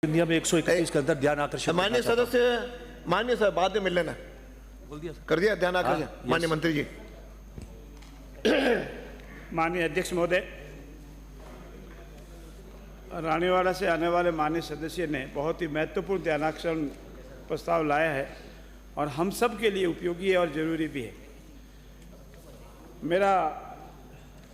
नियम 131 के अंदर ध्यान आकर्षित। माननीय सदस्य, माननीय सर, बाद में मिल लेना। बोल दिया सर। कर दिया ध्यान आकर्षित। माननीय मंत्री जी। माननीय अध्यक्ष महोदय, रानीवाड़ा से आने वाले माननीय सदस्य ने बहुत ही महत्वपूर्ण ध्यानाकर्षण प्रस्ताव लाया है और हम सब के लिए उपयोगी है और ज़रूरी भी है। मेरा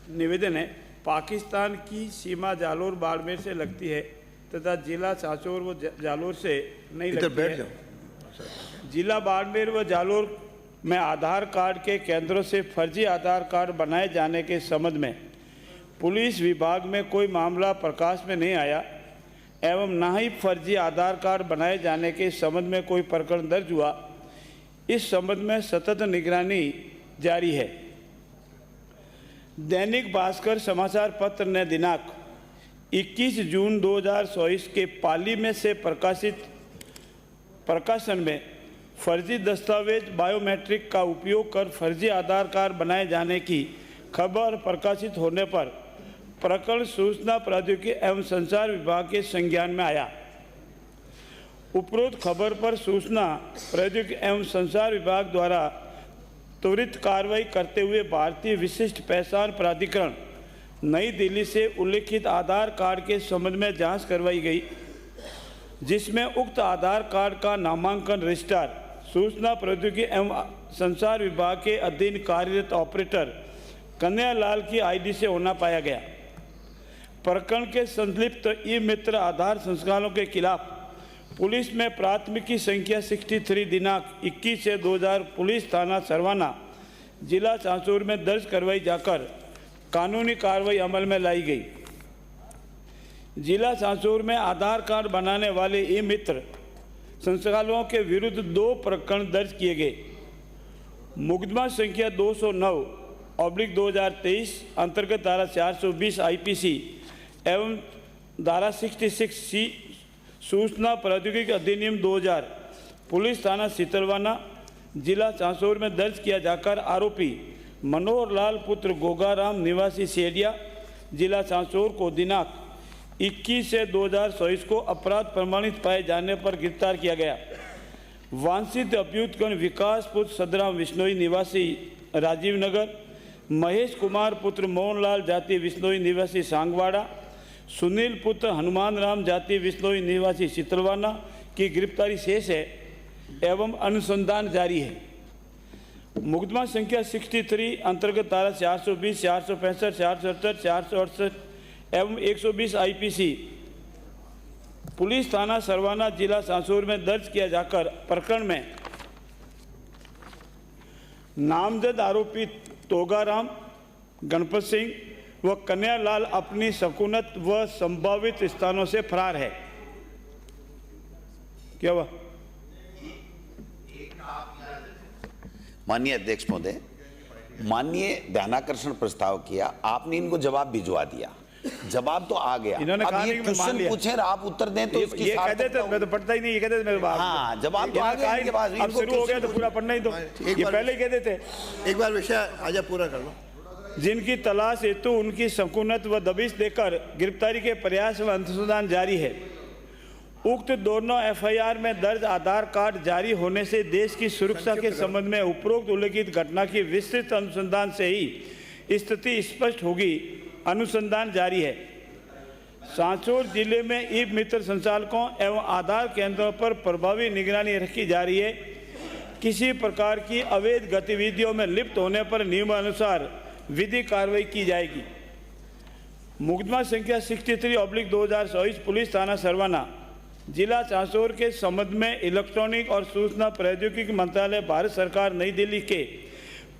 निवेदन है, पाकिस्तान की सीमा जालोर बाड़मेर से लगती है तथा जिला सांचौर व जालोर से नहीं लगती है। जिला बाड़मेर व जालोर में आधार कार्ड के केंद्रों से फर्जी आधार कार्ड बनाए जाने के संबंध में पुलिस विभाग में कोई मामला प्रकाश में नहीं आया एवं न ही फर्जी आधार कार्ड बनाए जाने के संबंध में कोई प्रकरण दर्ज हुआ। इस संबंध में सतत निगरानी जारी है। दैनिक भास्कर समाचार पत्र ने दिनांक 21 जून 2024 के पाली में से प्रकाशन में फर्जी दस्तावेज बायोमेट्रिक का उपयोग कर फर्जी आधार कार्ड बनाए जाने की खबर प्रकाशित होने पर प्रकरण सूचना प्रौद्योगिकी एवं संचार विभाग के संज्ञान में आया। उपरोक्त खबर पर सूचना प्रौद्योगिकी एवं संचार विभाग द्वारा त्वरित कार्रवाई करते हुए भारतीय विशिष्ट पहचान प्राधिकरण नई दिल्ली से उल्लिखित आधार कार्ड के संबंध में जांच करवाई गई, जिसमें उक्त आधार कार्ड का नामांकन रजिस्ट्रार सूचना प्रौद्योगिकी एवं संचार विभाग के अधीन कार्यरत ऑपरेटर कन्हैयालाल की आईडी से होना पाया गया। प्रकरण के संलिप्त ई मित्र आधार संस्थानों के खिलाफ पुलिस में प्राथमिकी संख्या 63 दिनांक 21 से 2000 पुलिस थाना सरवाना जिला सांचौर में दर्ज करवाई जाकर कानूनी कार्रवाई अमल में लाई गई। जिला सांचौर में आधार कार्ड बनाने वाले ई मित्र संस्थानों के विरुद्ध 2 प्रकरण दर्ज किए गए। मुकदमा संख्या 209/2023 अंतर्गत धारा 420 IPC एवं धारा 66C सूचना प्रौद्योगिकी अधिनियम 2000 पुलिस थाना सितलवाना जिला सांचौर में दर्ज किया जाकर आरोपी मनोहर लाल पुत्र गोगाराम निवासी सेडिया जिला सांचौर को दिनांक 21 से 2024 को अपराध प्रमाणित पाए जाने पर गिरफ्तार किया गया। वांछित अभियुक्तगण विकास पुत्र सदराम विश्नोई निवासी राजीव नगर, महेश कुमार पुत्र मोहनलाल जाति विश्नोई निवासी सांगवाड़ा, सुनील पुत्र हनुमान राम जाति विश्नोई निवासी सितलवाना की गिरफ्तारी शेष है एवं अनुसंधान जारी है। मुकदमा संख्या 63 अंतर्गत धारा 420, 465, 470, 468 एवं 120 IPC पुलिस थाना सरवाना जिला सांचौर में दर्ज किया जाकर प्रकरण में नामजद आरोपी तोगाराम, गणपत सिंह व कन्हैयालाल अपनी शकुनत व संभावित स्थानों से फरार है। क्या हुआ? माननीय अध्यक्ष महोदय, माननीय ध्यानाकर्षण प्रस्ताव किया, आपने इनको जवाब भिजवा दिया, जवाब तो आ गया। इन्होंने कहा ये क्वेश्चन पूछे और आप उत्तर दें तो इसकी ये कहते थे, मैं तो पढ़ता ही नहीं, ये कहते थे मेरे बाप। हाँ, जवाब तो आ गया इनके पास। अब शुरू हो गया तो पूरा पढ़ना ही दो। ये पहले ही कहते थे। एक बार विषय आजा पूरा कर लो। जिनकी तलाश हेतु उनकी शकुनत व दबिश देकर गिरफ्तारी के प्रयास व अनुसंधान जारी है। उक्त दोनों FIR में दर्ज आधार कार्ड जारी होने से देश की सुरक्षा के संबंध में उपरोक्त उल्लिखित घटना की विस्तृत अनुसंधान से ही स्थिति स्पष्ट होगी। अनुसंधान जारी है। सांचौर जिले में ई मित्र संचालकों एवं आधार केंद्रों पर प्रभावी निगरानी रखी जा रही है। किसी प्रकार की अवैध गतिविधियों में लिप्त होने पर नियमानुसार विधि कार्रवाई की जाएगी। मुकदमा संख्या 63/2024 पुलिस थाना सरवाना जिला सांचौर के संबंध में इलेक्ट्रॉनिक और सूचना प्रौद्योगिकी मंत्रालय भारत सरकार नई दिल्ली के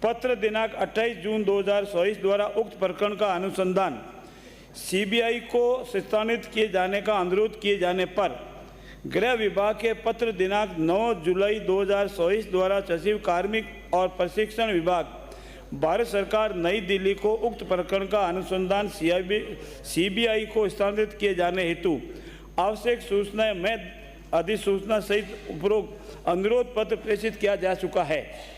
पत्र दिनांक 28 जून 2024 द्वारा उक्त प्रकरण का अनुसंधान CBI को स्थानांतरित किए जाने का अनुरोध किए जाने पर गृह विभाग के पत्र दिनांक 9 जुलाई 2024 द्वारा सचिव कार्मिक और प्रशिक्षण विभाग भारत सरकार नई दिल्ली को उक्त प्रकरण का अनुसंधान CBI को स्थानांतरित किए जाने हेतु आवश्यक सूचनाएं में अधिसूचना सहित उपरोक्त अनुरोध पत्र प्रेषित किया जा चुका है।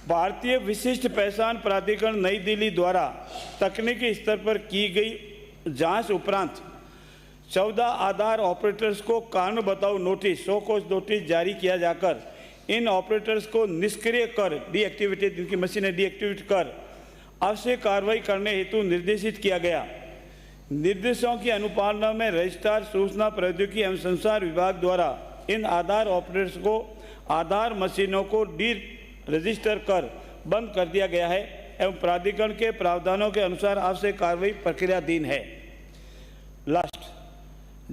भारतीय विशिष्ट पहचान प्राधिकरण नई दिल्ली द्वारा तकनीकी स्तर पर की गई जांच उपरांत 14 आधार ऑपरेटर्स को कारण बताओ नोटिस, शो कॉज नोटिस जारी किया जाकर इन ऑपरेटर्स को निष्क्रिय कर, डीएक्टिवेटेड, जिनकी मशीनें डीएक्टिवेट कर आवश्यक कार्रवाई करने हेतु निर्देशित किया गया। निर्देशों की अनुपालना में रजिस्ट्रार सूचना प्रौद्योगिकी एवं संचार विभाग द्वारा इन आधार ऑपरेटर्स को आधार मशीनों को डी रजिस्टर कर बंद कर दिया गया है एवं प्राधिकरण के प्रावधानों के अनुसार आवश्यक कार्रवाई प्रक्रियाधीन है। लास्ट,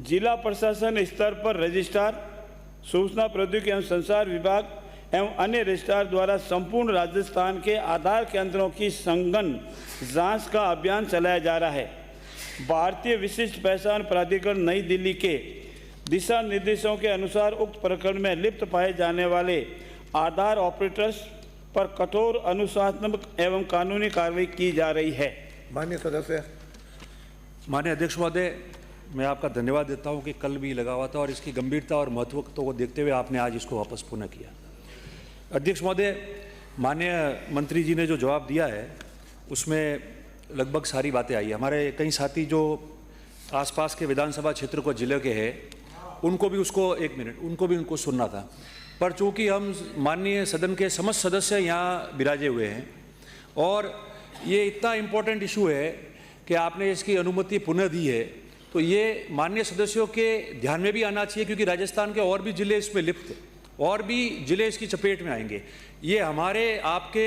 जिला प्रशासन स्तर पर रजिस्ट्रार सूचना प्रौद्योगिकी एवं संचार विभाग एवं अन्य रजिस्ट्रार द्वारा संपूर्ण राजस्थान के आधार केंद्रों की संगन जांच का अभियान चलाया जा रहा है। भारतीय विशिष्ट पहचान प्राधिकरण नई दिल्ली के दिशा निर्देशों के अनुसार उक्त प्रकरण में लिप्त पाए जाने वाले आधार ऑपरेटर्स पर कठोर अनुशासनात्मक एवं कानूनी कार्रवाई की जा रही है। माननीय सदस्य। माननीय अध्यक्ष महोदय, मैं आपका धन्यवाद देता हूं कि कल भी लगा हुआ था और इसकी गंभीरता और महत्व को देखते हुए आपने आज इसको वापस पुनः किया। अध्यक्ष महोदय, माननीय मंत्री जी ने जो जवाब दिया है उसमें लगभग सारी बातें आई। हमारे कई साथी जो आसपास के विधानसभा क्षेत्र को जिले के हैं उनको भी उनको सुनना था, पर चूंकि हम माननीय सदन के समस्त सदस्य यहाँ विराजे हुए हैं और ये इतना इम्पोर्टेंट इशू है कि आपने इसकी अनुमति पुनः दी है, तो ये माननीय सदस्यों के ध्यान में भी आना चाहिए, क्योंकि राजस्थान के और भी जिले इसमें लिप्त, और भी जिले इसकी चपेट में आएंगे। ये हमारे आपके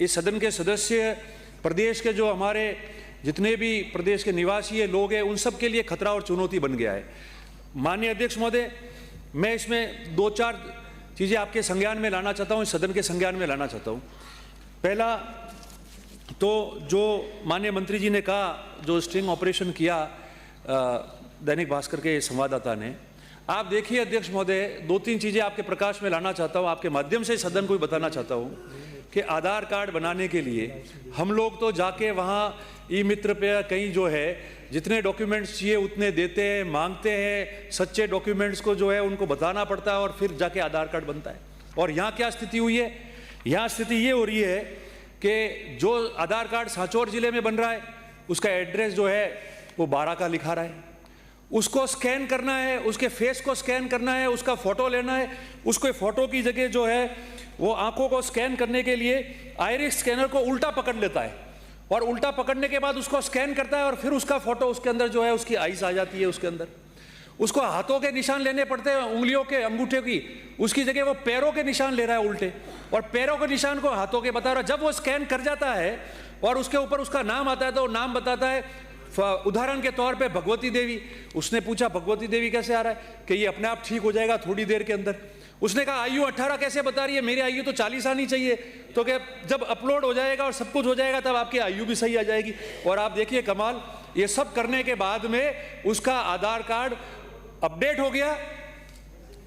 इस सदन के सदस्य, प्रदेश के जो हमारे जितने भी प्रदेश के निवासी लोग हैं, उन सब के लिए खतरा और चुनौती बन गया है। माननीय अध्यक्ष महोदय, मैं इसमें 2-4 चीज़ें आपके संज्ञान में लाना चाहता हूँ, इस सदन के संज्ञान में लाना चाहता हूँ। पहला तो जो माननीय मंत्री जी ने कहा, जो स्टिंग ऑपरेशन किया दैनिक भास्कर के संवाददाता ने, आप देखिए अध्यक्ष महोदय, 2-3 चीज़ें आपके प्रकाश में लाना चाहता हूँ, आपके माध्यम से सदन को बताना चाहता हूँ कि आधार कार्ड बनाने के लिए हम लोग तो जाके वहाँ ई मित्र पे कहीं जो है जितने डॉक्यूमेंट्स चाहिए उतने देते हैं, मांगते हैं, सच्चे डॉक्यूमेंट्स को जो है उनको बताना पड़ता है और फिर जाके आधार कार्ड बनता है। और यहाँ क्या स्थिति हुई है? यहाँ स्थिति ये हो रही है कि जो आधार कार्ड सांचौर जिले में बन रहा है उसका एड्रेस जो है वो 12 का लिखा रहा है, उसको स्कैन करना है, उसके फेस को स्कैन करना है, उसका फोटो लेना है, उसको फोटो की जगह जो है वो आंखों को स्कैन करने के लिए आइरिस स्कैनर को उल्टा पकड़ लेता है और उल्टा पकड़ने के बाद उसको स्कैन करता है और फिर उसका फोटो उसके अंदर जो है उसकी आइस आ जाती है उसके अंदर। उसको हाथों के निशान लेने पड़ते हैं, उंगलियों के, अंगूठे की, उसकी जगह वो पैरों के निशान ले रहा है उल्टे, और पैरों के निशान को हाथों के बता रहा है। जब वो स्कैन कर जाता है और उसके ऊपर उसका नाम आता है तो नाम बताता है, उदाहरण के तौर पे भगवती देवी। उसने पूछा भगवती देवी कैसे आ रहा है कि ये अपने आप ठीक हो जाएगा थोड़ी देर के अंदर। उसने कहा आयु 18 कैसे बता रही है, मेरी आयु तो 40 आनी चाहिए। तो क्या जब अपलोड हो जाएगा और सब कुछ हो जाएगा तब आपकी आयु भी सही आ जाएगी। और आप देखिए कमाल, ये सब करने के बाद में उसका आधार कार्ड अपडेट हो गया,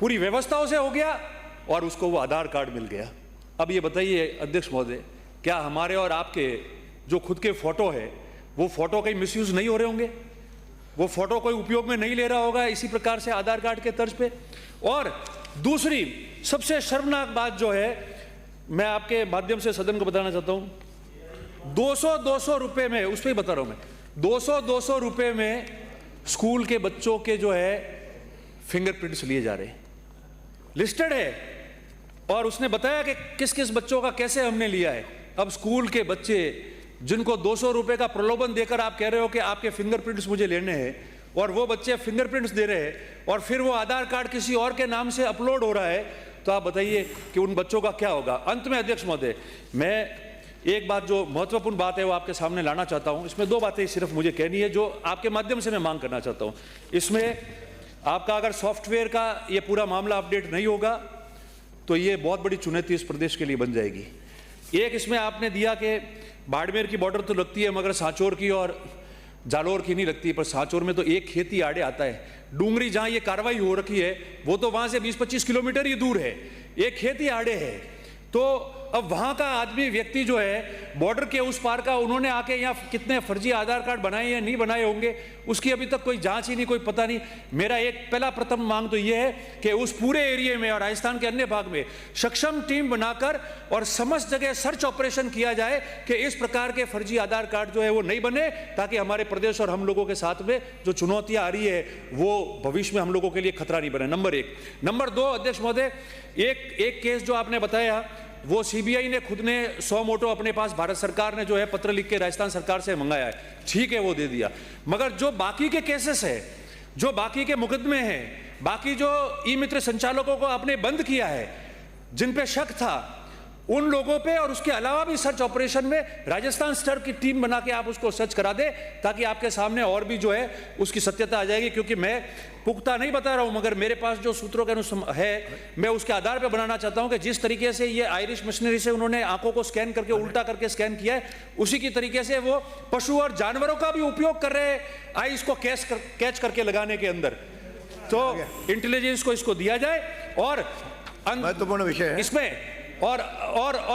पूरी व्यवस्थाओं से हो गया और उसको वो आधार कार्ड मिल गया। अब ये बताइए अध्यक्ष महोदय, क्या हमारे और आपके जो खुद के फोटो है वो फोटो कहीं मिसयूज नहीं हो रहे होंगे? वो फोटो कोई उपयोग में नहीं ले रहा होगा इसी प्रकार से आधार कार्ड के तर्ज पे? और दूसरी सबसे शर्मनाक बात जो है, मैं आपके माध्यम से सदन को बताना चाहता हूं, 200 रुपए में, उस पर ही बता रहा हूं मैं, 200 रुपए में स्कूल के बच्चों के जो है फिंगरप्रिंट्स लिए जा रहे हैं, लिस्टेड है। और उसने बताया कि किस किस बच्चों का कैसे हमने लिया है। अब स्कूल के बच्चे जिनको 200 रुपए का प्रलोभन देकर आप कह रहे हो कि आपके फिंगरप्रिंट्स मुझे लेने हैं, और वो बच्चे फिंगरप्रिंट्स दे रहे हैं और फिर वो आधार कार्ड किसी और के नाम से अपलोड हो रहा है, तो आप बताइए कि उन बच्चों का क्या होगा। अंत में अध्यक्ष महोदय, मैं एक बात जो महत्वपूर्ण बात है वो आपके सामने लाना चाहता हूं। इसमें 2 बातें सिर्फ मुझे कहनी है जो आपके माध्यम से मैं मांग करना चाहता हूं। इसमें आपका अगर सॉफ्टवेयर का ये पूरा मामला अपडेट नहीं होगा तो ये बहुत बड़ी चुनौती इस प्रदेश के लिए बन जाएगी। एक इसमें आपने दिया कि बाड़मेर की बॉर्डर तो लगती है मगर सांचौर की और जालोर की नहीं लगती, पर सांचौर में तो एक खेती आड़े आता है। डूंगरी जहां ये कार्रवाई हो रखी है वो तो वहां से 20-25 किलोमीटर ही दूर है, एक खेती आड़े है। तो अब वहाँ का आदमी व्यक्ति जो है बॉर्डर के उस पार का, उन्होंने आके यहाँ कितने फर्जी आधार कार्ड बनाए या नहीं बनाए होंगे, उसकी अभी तक कोई जांच ही नहीं, कोई पता नहीं। मेरा एक पहला प्रथम मांग तो ये है कि उस पूरे एरिया में और राजस्थान के अन्य भाग में सक्षम टीम बनाकर और समस्त जगह सर्च ऑपरेशन किया जाए कि इस प्रकार के फर्जी आधार कार्ड जो है वो नहीं बने, ताकि हमारे प्रदेश और हम लोगों के साथ में जो चुनौतियां आ रही है वो भविष्य में हम लोगों के लिए खतरा नहीं बने। नंबर एक। नंबर दो, अध्यक्ष महोदय, एक केस जो आपने बताया वो सीबीआई ने खुद ने 100 मोटो अपने पास भारत सरकार ने जो है पत्र लिख के राजस्थान सरकार से मंगाया है, ठीक है, वो दे दिया। मगर जो बाकी के केसेस है, जो बाकी के मुकदमे हैं, बाकी जो ई मित्र संचालकों को आपने बंद किया है, जिन पे शक था, उन लोगों पे और उसके अलावा भी सर्च ऑपरेशन में राजस्थान स्तर की टीम बना के आप उसको सर्च करा दे, ताकि आपके सामने और भी जो है उसकी सत्यता आ जाएगी। क्योंकि मैं पुख्ता नहीं बता रहा हूं, मगर मेरे पास जो सूत्रों के अनुसार है, मैं उसके आधार पर बनाना चाहता हूं कि जिस तरीके से ये आयरिश मशीनरी से उन्होंने आंखों को स्कैन करके उल्टा करके स्कैन किया है, उसी की तरीके से वो पशु और जानवरों का भी उपयोग कर रहे हैं आइस को कैच करके लगाने के अंदर। तो इंटेलिजेंस को इसको दिया जाए और महत्वपूर्ण विषय है इसमें। और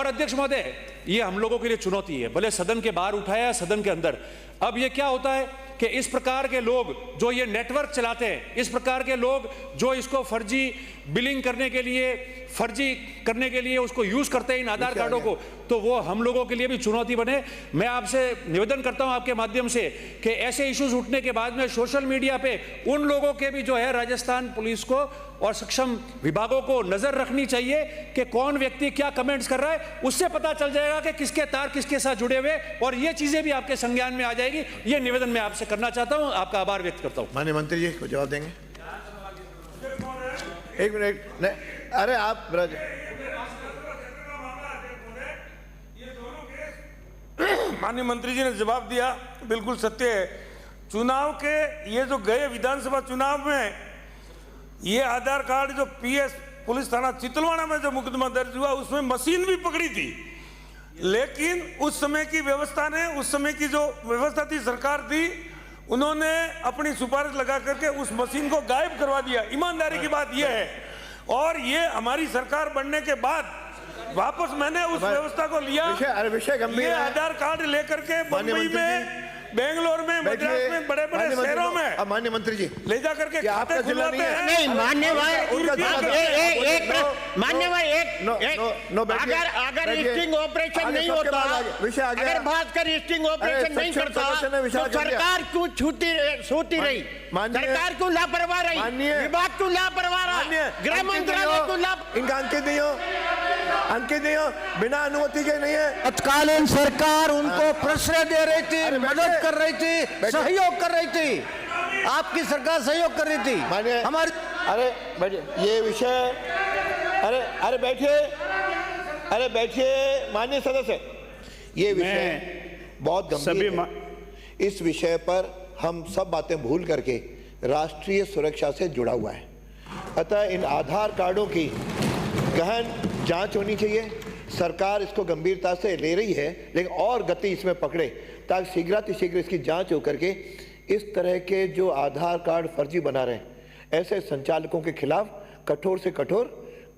अध्यक्ष महोदय, ये हम लोगों के लिए चुनौती है, भले सदन के बाहर उठाया, सदन के अंदर। अब ये क्या होता है कि इस प्रकार के लोग जो ये नेटवर्क चलाते हैं, इस प्रकार के लोग जो इसको फर्जी बिलिंग करने के लिए, फर्जी करने के लिए उसको यूज करते हैं इन आधार कार्डों को, तो वो हम लोगों के लिए भी चुनौती बने। मैं आपसे निवेदन करता हूं आपके माध्यम से कि ऐसे इश्यूज उठने के बाद में सोशल मीडिया पे उन लोगों के भी जो है राजस्थान पुलिस को और सक्षम विभागों को नजर रखनी चाहिए कि कौन व्यक्ति क्या कमेंट्स कर रहा है, उससे पता चल जाएगा कि किसके तार किसके साथ जुड़े हुए, और ये चीजें भी आपके संज्ञान में आ जाएगी। ये निवेदन मैं आपसे करना चाहता हूं, आपका आभार व्यक्त करता हूं। माननीय मंत्री जी को जवाब देंगे। एक मिनट, नहीं, अरे आप माननीय मंत्री जी ने जवाब दिया, बिल्कुल सत्य है। चुनाव के ये जो गए विधानसभा चुनाव में ये आधार कार्ड जो पीएस पुलिस थाना चितलवाड़ा में जो मुकदमा दर्ज हुआ, उसमें मशीन भी पकड़ी थी, लेकिन उस समय की व्यवस्था ने, उस समय की जो व्यवस्था थी, सरकार थी, उन्होंने अपनी सिफारिश लगा करके उस मशीन को गायब करवा दिया। ईमानदारी की बात यह है। और ये हमारी सरकार बनने के बाद वापस मैंने उस व्यवस्था को लिया। विषय गंभीर ये है। आधार कार्ड लेकर के बम्बई में, बेंगलोर में, मद्रास में, बड़े बड़े शहरों में माननीय मंत्री जी ले जा करके खाते खुलवाते हैं। नहीं, मान्यवर अगर लिस्टिंग ऑपरेशन नहीं होता, अगर भास्कर लिस्टिंग ऑपरेशन नहीं करता, तो सरकार क्यों सोती रही? सरकार क्यों लापरवाह रही? विभाग क्यों लापरवाह रहा? गृह मंत्रालय क्यों लापरवाह? इनका अंकित दियो, बिना अनुमति के नहीं है। तत्कालीन सरकार उनको प्रश्रय दे रही थी, मदद कर रही थी, सहयोग कर रही थी। आपकी सरकार सहयोग कर रही थी हमारी। अरे बैठिए, ये विषय, अरे बैठिए माननीय सदस्य, ये विषय बहुत गंभीर है। इस विषय पर हम सब बातें भूल करके राष्ट्रीय सुरक्षा से जुड़ा हुआ है। अतः इन आधार कार्डों की गहन जांच होनी चाहिए। सरकार इसको गंभीरता से ले रही है, लेकिन और गति इसमें पकड़े, ताकि शीघ्रातिशीघ्र इसकी जांच हो करके इस तरह के जो आधार कार्ड फर्जी बना रहे हैं, ऐसे संचालकों के खिलाफ कठोर से कठोर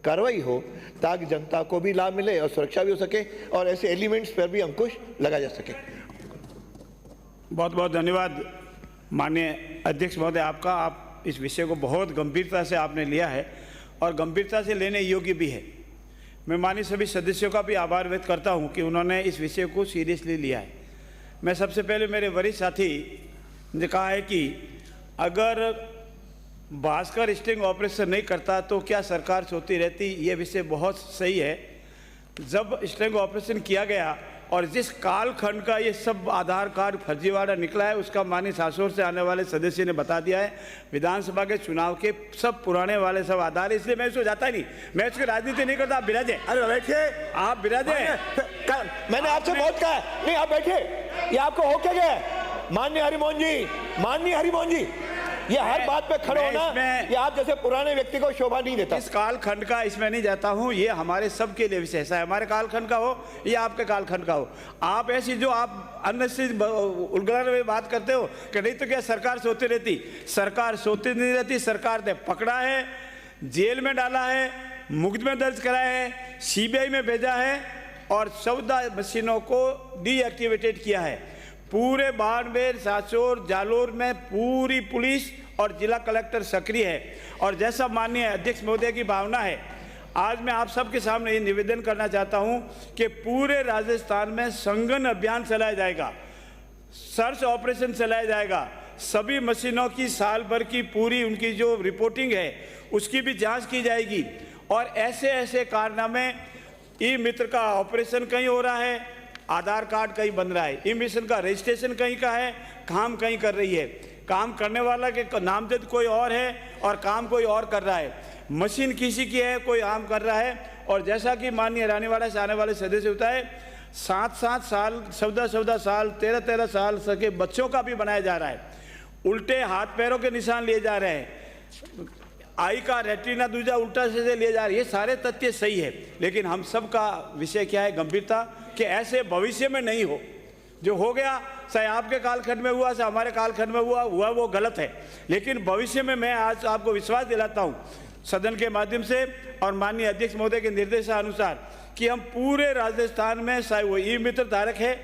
कार्रवाई हो, ताकि जनता को भी लाभ मिले और सुरक्षा भी हो सके, और ऐसे एलिमेंट्स पर भी अंकुश लगा जा सके। बहुत बहुत धन्यवाद माननीय अध्यक्ष महोदय आपका। आप इस विषय को बहुत गंभीरता से आपने लिया है और गंभीरता से लेने योग्य भी है। मैं माननीय सभी सदस्यों का भी आभार व्यक्त करता हूं कि उन्होंने इस विषय को सीरियसली लिया है। मैं सबसे पहले मेरे वरिष्ठ साथी ने कहा है कि अगर भास्कर स्टिंग ऑपरेशन नहीं करता तो क्या सरकार सोती रहती, ये विषय बहुत सही है। जब स्टिंग ऑपरेशन किया गया और जिस कालखंड का ये सब आधार कार्ड फर्जीवाड़ा निकला है, उसका माननीय सासोर से आने वाले सदस्य ने बता दिया है। विधानसभा के चुनाव के सब पुराने वाले सब आधार, इसलिए मैं इसको जाता ही नहीं, मैं इसकी राजनीति नहीं करता। आप बिराजे, अरे बैठिए, आप बिराजे। मैंने आपसे बहुत कहा, नहीं आप बैठिए, ये आपको हो क्या गया? माननीय हरिमोहन जी, ये हर बात पे खड़े होना, ये आप जैसे पुराने व्यक्ति को शोभा नहीं देता। इस कालखंड का इसमें नहीं जाता हूं, ये हमारे सब के लिए विशेष है। हमारे कालखंड का हो या आपके कालखंड का हो, आप ऐसी जो आप अननेसेसरी उलगड़ने में बात करते हो कि नहीं तो क्या सरकार सोती रहती? सरकार सोती नहीं रहती। सरकार ने पकड़ा है, जेल में डाला है, मुकदमे दर्ज कराए हैं, सीबीआई में भेजा है और 14 मशीनों को डीएक्टिवेटेड किया है। पूरे बाड़मेर, सासोर, जालोर में पूरी पुलिस और जिला कलेक्टर सक्रिय है। और जैसा माननीय अध्यक्ष महोदय की भावना है, आज मैं आप सबके सामने ये निवेदन करना चाहता हूं कि पूरे राजस्थान में संघन अभियान चलाया जाएगा, सर्च ऑपरेशन चलाया जाएगा। सभी मशीनों की साल भर की पूरी उनकी जो रिपोर्टिंग है उसकी भी जांच की जाएगी। और ऐसे ऐसे कारनामे, ई मित्र का ऑपरेशन कहीं हो रहा है, आधार कार्ड कहीं बन रहा है, ई मिशन का रजिस्ट्रेशन कहीं का है, काम कहीं कर रही है, काम करने वाला के नामजद कोई और है और काम कोई और कर रहा है, मशीन किसी की है, कोई आम कर रहा है। और जैसा कि माननीय रानीवाड़ा से आने वाले सदस्य होता है, 7-7 साल, 14-14 साल, 13-13 साल के बच्चों का भी बनाया जा रहा है, उल्टे हाथ पैरों के निशान लिए जा रहे हैं, आई का रेटिना दूजा उल्टा से लिए जा रहे हैं। ये सारे तथ्य सही है, लेकिन हम सब का विषय क्या है, गंभीरता, कि ऐसे भविष्य में नहीं हो। जो हो गया, चाहे आपके कालखंड में हुआ, चाहे हमारे कालखंड में हुआ वो गलत है। लेकिन भविष्य में मैं आज आपको विश्वास दिलाता हूँ सदन के माध्यम से और माननीय अध्यक्ष महोदय के निर्देशानुसार कि हम पूरे राजस्थान में, चाहे वो ई मित्र धारक है,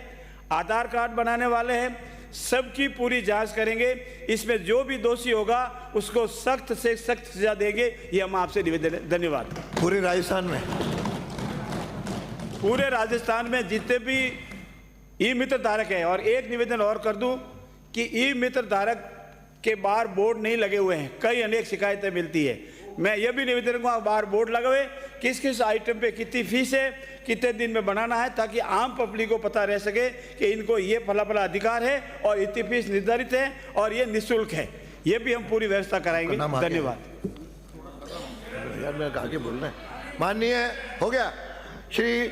आधार कार्ड बनाने वाले हैं, सबकी पूरी जांच करेंगे। इसमें जो भी दोषी होगा उसको सख्त से सख्त सजा देंगे। ये हम आपसे निवेदन है। धन्यवाद। पूरे राजस्थान में जितने भी ई मित्र धारक है, और एक निवेदन और कर दूं कि ई मित्र धारक के बाहर बोर्ड नहीं लगे हुए हैं, कई अनेक शिकायतें मिलती है। मैं ये भी निवेदन करूंगा बाहर बोर्ड लगे, किस किस आइटम पे कितनी फीस है, कितने दिन में बनाना है, ताकि आम पब्लिक को पता रह सके कि इनको ये फला फला अधिकार है और इतनी फीस निर्धारित है और ये निःशुल्क है। ये भी हम पूरी व्यवस्था कराएंगे। धन्यवाद। यार मैं आगे बोलना है। माननीय हो गया श्री